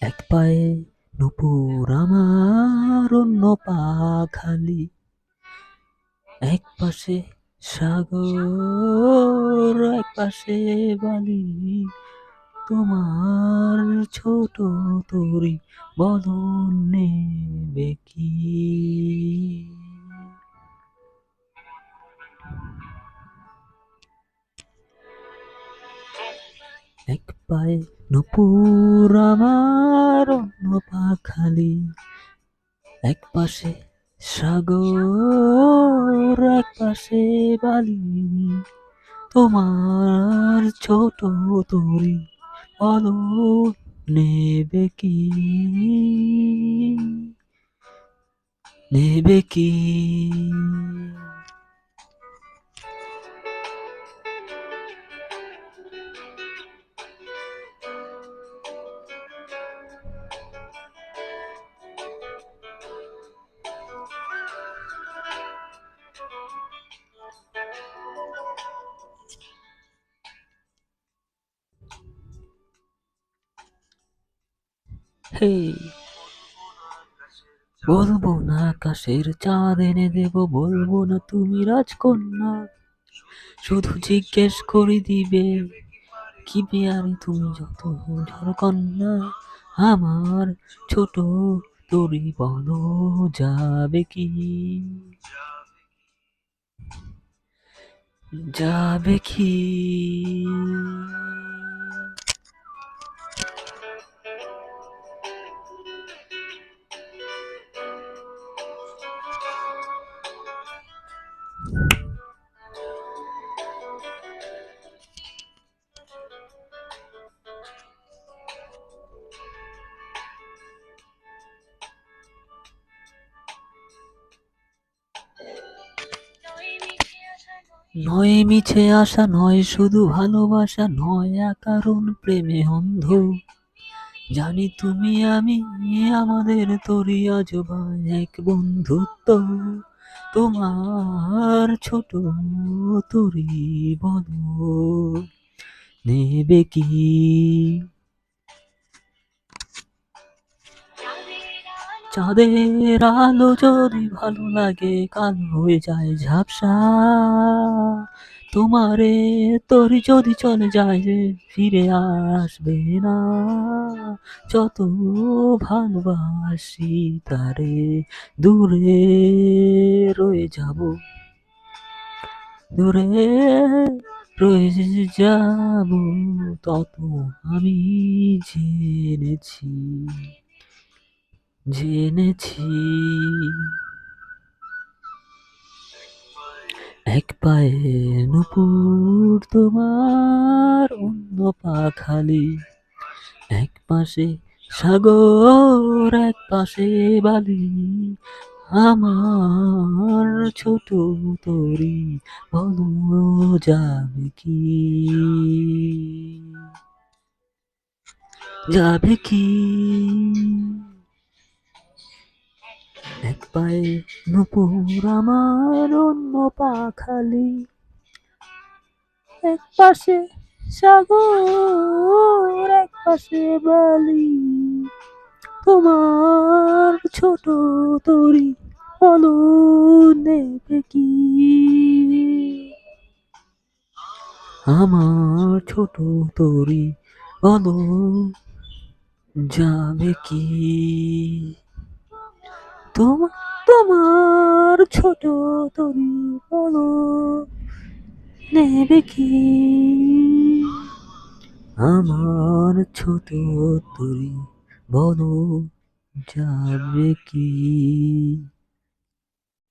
এক পায়ে নূপুর আমার, অন্য পা খালি। এক পাশে সাগর, এক পাশে বালি। তোমার ছোট তরি বদন নেবে কি? এক পায়ে নূপুর আমার, অন্য পা খালি। এক পাশে সাগর, এক পাশে বালি। তোমার ছোট তরি বদন নেবে কি? নেবে কি? হে, বলবো না আকাশের চাঁদ এনে দেব, বলবো না তুমি রাজকন্যা। শুধু জিজ্ঞেস করে দিবে কি পেয়ারি তুমি যত ঝড়কন্যা। আমার ছোট তরি বলো যাবে কি? যাবে কি? নয় মিছে আশা, নয় শুধু ভালোবাসা, নয় অকারণ প্রেমে অন্ধ। জানি তুমি আমি আমাদের তরি আজবা এক বন্ধুত্ব। তোমার ছোট তরি বলো নেবে কি? চাঁদের আলো যদি ভালো লাগে, কালো হয়ে যায় ঝাপসা। তোমারে তরি যদি চলে যায়, যে ফিরে আসবে না। যত ভালোবাসি তারে, দূরে রয়ে যাব, দূরে রয়ে যাব। তত আমি জেনেছি, জেনেছি। এক পায়ে নূপুর তোমার, অন্য পা খালি। এক পাশে সাগর, এক পাশে বালি। আমার ছোট তরি বলো যাবে কি? যাবে কি? এক পায়ে নূপুর আমার, অন্য পা খালি। এক পাশে সাগর, এক পাশে বালি। তোমার ছোট তরি বলো নেবে কি? আমার ছোট তরি বলো যাবে কি? তোমার ছোট তরি বলো নেবে কি? আমার ছোট তরি বলো যাবে কি?